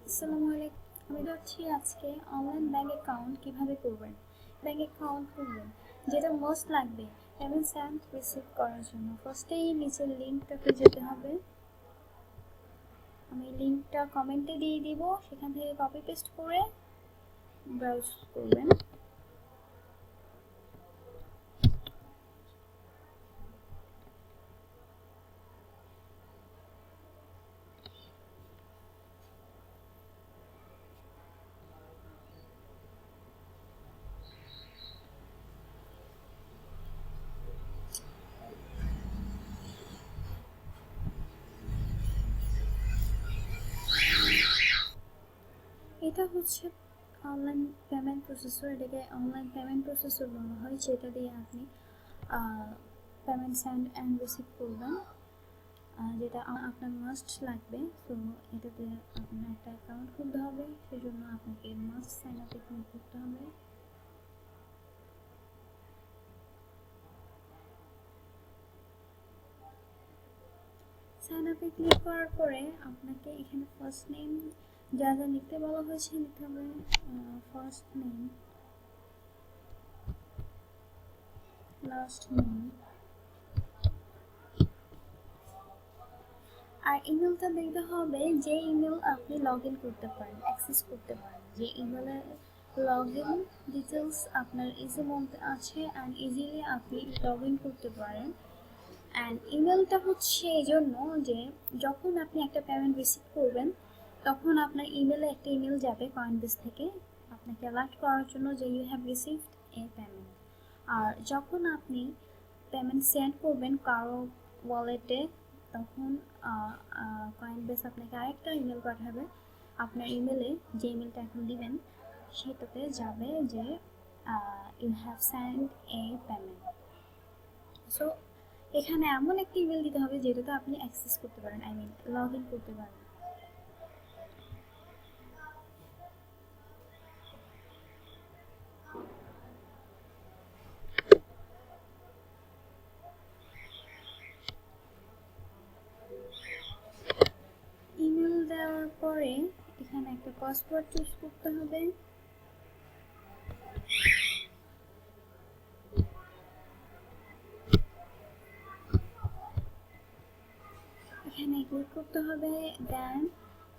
আসসালামু আলাইকুম। আমি হচ্ছি আজকে অনলাইন ব্যাংক অ্যাকাউন্ট কিভাবে করবেন, ব্যাংক অ্যাকাউন্ট করবেন, যেটা মোস্ট লাগবে পেমেন্ট সেন্ড রিসিভ করার জন্য। ফার্স্টেই নিচের লিঙ্কটাতে যেতে হবে। আমি লিঙ্কটা কমেন্টে দিয়ে দিব, সেখান থেকে কপি পেস্ট করে ব্রাউজ করবেন। এটা হচ্ছে অনলাইন পেমেন্ট প্রসেসর, এটাকে অনলাইন পেমেন্ট প্রসেসর বলা হয়, যেটা দিয়ে আপনি পেমেন্ট সেন্ড অ্যান্ড রিসিভ করবেন, যেটা আপনার মাস্ট লাগবে। তো এটাতে আপনার একটা অ্যাকাউন্ট খুলতে হবে, সেজন্য আপনাকে মাস্ট সাইন আপে ক্লিক করতে হবে। সাইন আপে ক্লিক করার পরে আপনাকে এখানে ফার্স্ট নেম যা যা লিখতে বলা হয়েছে লিখতে হবে। ফার্স্ট নেম, লাস্ট নেম, আর ইমেলটা দেখতে হবে যে ইমেল আপনি লগ ইন করতে পারেন, অ্যাক্সেস করতে পারেন, যে ইমেলে লগ ইন ডিটেলস আপনার ইজির মধ্যে আছে অ্যান্ড ইজিলি আপনি লগ ইন করতে পারেন। অ্যান্ড ইমেলটা হচ্ছে এই জন্য যে যখন আপনি একটা পেমেন্ট রিসিভ করবেন তখন আপনার ইমেলে একটা ইমেল যাবে কয়েনবেস থেকে আপনাকে অ্যালার্ট করার জন্য যে you have received a payment. আর যখন আপনি পেমেন্ট সেন্ড করবেন কারো ওয়ালেটে, তখন কয়েনবেস আপনাকে আরেকটা ইমেল পাঠাবে। আপনার ইমেলে যে ইমেলটা এখন দিবেন সেটাতে যাবে যে you have send a payment. So এখানে এমন একটা ইমেল দিতে হবে যেটাতে আপনি অ্যাক্সেস করতে পারেন, আই মিন লগ ইন করতে পারেন। ইমেল দেওয়ার পরে এখানে একটা পাসওয়ার্ড চুজ করতে হবে। এখানে ক্লিক করতে হবে, দেন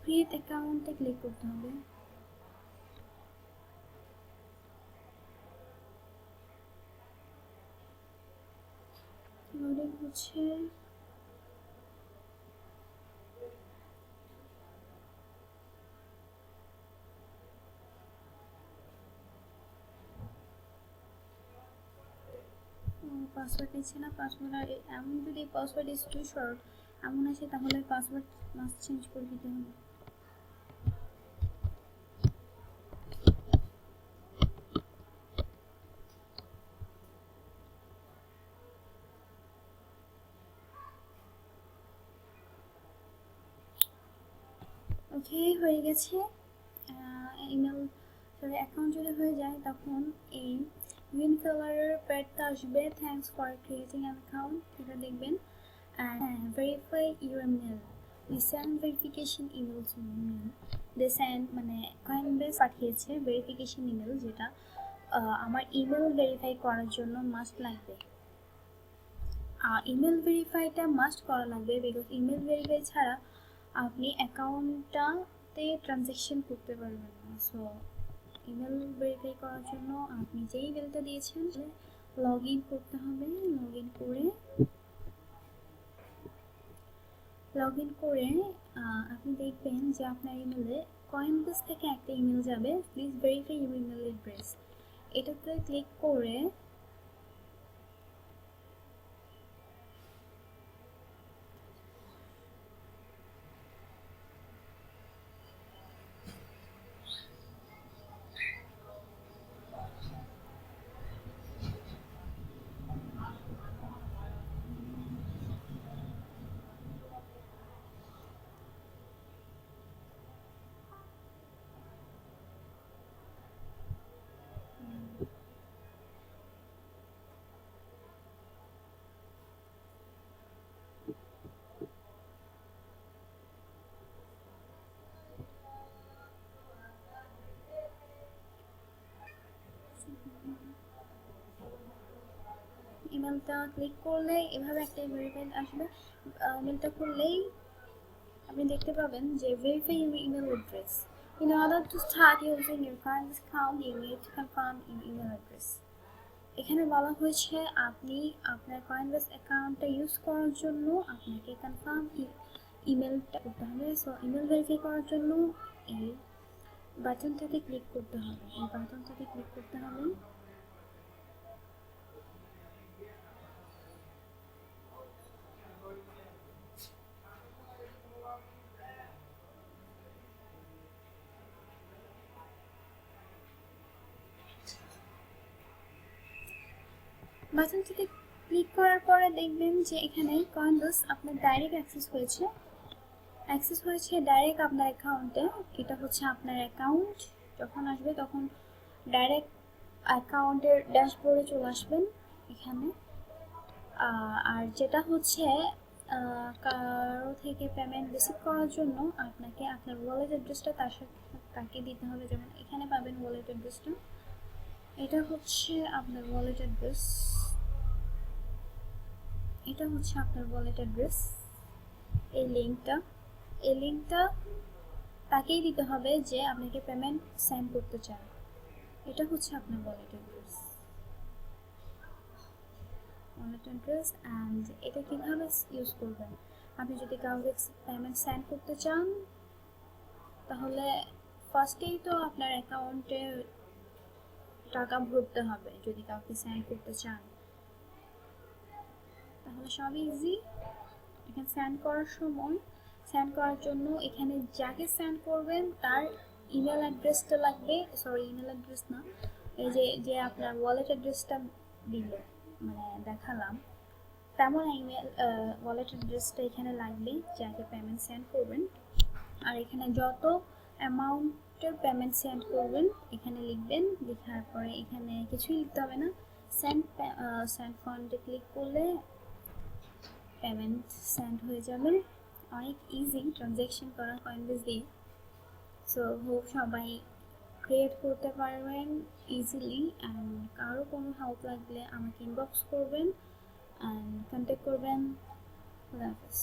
ক্রিয়েট অ্যাকাউন্টে ক্লিক করতে হবে। লোডিং হচ্ছে। পাসওয়ার্ড নিচ্ছে না, পাসওয়ার্ড আর এমন যদি পাসওয়ার্ড ইজ টু শর্ট এমন আসে তাহলে পাসওয়ার্ড মাস্ট চেঞ্জ করে দিতে হবে। ওকে, হয়ে গেছে। ইমেল সরি অ্যাকাউন্ট যদি হয়ে যায় তখন এই গ্রিন কালারের প্যাডটা আসবে, thanks for creating an account, এটা দেখবেন। And verify your mail, we send verification email to mail. They send মানে কয়েনবেস পাঠিয়েছে ভেরিফিকেশন ইমেল, যেটা আমার ইমেল ভেরিফাই করার জন্য মাস্ট লাগবে। ইমেল ভেরিফাইটা মাস্ট করা লাগবে, বিকজ ইমেল ভেরিফাই ছাড়া আপনি অ্যাকাউন্টটাতে ট্রানজ্যাকশন করতে পারবেন না। সো ইমেল ভেরিফাই করার জন্য আপনি যে ইমেলটা দিয়েছেন লগ ইন করতে হবে। লগ ইন করে আপনি দেখবেন যে আপনার ইমেলে কয়েনবেস থেকে একটা ইমেল যাবে, please verify your email address. এটাতে ক্লিক করে মেলটা ক্লিক করলে এভাবে একটা মেল আসবে। মেলটা খুললেই আপনি দেখতে পাবেন যে verify your email address. In order to start using your Coinbase account, you need to confirm your email address. এখানে বলা হয়েছে আপনি আপনার Coinbase অ্যাকাউন্টটা ইউজ করার জন্য আপনাকে কনফার্ম ইমেলটা করতে হবে। সো ইমেল ভেরিফাই করার জন্য এই বাটনটাতে ক্লিক করতে হবে। এই বাটনটাতে ক্লিক করতে হবে। বাটনটিতে ক্লিক করার পরে দেখবেন যে এখানে Coinbase আপনার ডাইরেক্ট অ্যাক্সেস হয়েছে ডাইরেক্ট আপনার অ্যাকাউন্টে। এটা হচ্ছে আপনার অ্যাকাউন্ট। যখন আসবে তখন ডাইরেক্ট অ্যাকাউন্টের ড্যাশবোর্ডে চলে আসবেন এখানে। আর যেটা হচ্ছে কারো থেকে পেমেন্ট রিসিভ করার জন্য আপনাকে আপনার ওয়ালেট অ্যাড্রেসটা তাকে দিতে হবে। যেমন এখানে পাবেন ওয়ালেট অ্যাড্রেসটা। এটা হচ্ছে আপনার ওয়ালেট অ্যাড্রেস। এই লিঙ্কটা তাকেই দিতে হবে যে আপনাকে পেমেন্ট সেন্ড করতে চান। এটা হচ্ছে আপনার ওয়ালেট অ্যাড্রেস অ্যান্ড এটা কিভাবে ইউজ করবেন। আপনি যদি কাউকে পেমেন্ট সেন্ড করতে চান তাহলে ফার্স্টেই তো আপনার অ্যাকাউন্টে টাকা ভরতে হবে। যদি কাউকে সেন্ড করতে চান তাহলে সবই ইজি। এখানে সেন্ড করার জন্য এখানে যাকে সেন্ড করবেন তার ইমেল অ্যাড্রেসটা লাগবে। ইমেল অ্যাড্রেস না, এই যে আপনার ওয়ালেট অ্যাড্রেসটা দিল মানে দেখালাম তেমন ইমেল ওয়ালেট অ্যাড্রেসটা এখানে লাগবে যাকে পেমেন্ট সেন্ড করবেন। আর এখানে যত অ্যামাউন্টের পেমেন্ট সেন্ড করবেন এখানে লিখবেন। লেখার পরে এখানে কিছুই লিখতে হবে না, সেন্ড ফান্ডে ক্লিক করলে পেমেন্ট সেন্ড হয়ে যাবে। অনেক ইজি ট্রানজ্যাকশন করা Coinbase দিয়ে। সো হোপ সবাই ক্রিয়েট করতে পারবেন ইজিলি। অ্যান্ড কারো কোনো হেল্প লাগলে আমাকে ইনবক্স করবেন অ্যান্ড কন্ট্যাক্ট করবেন। আল্লাহ হাফেজ।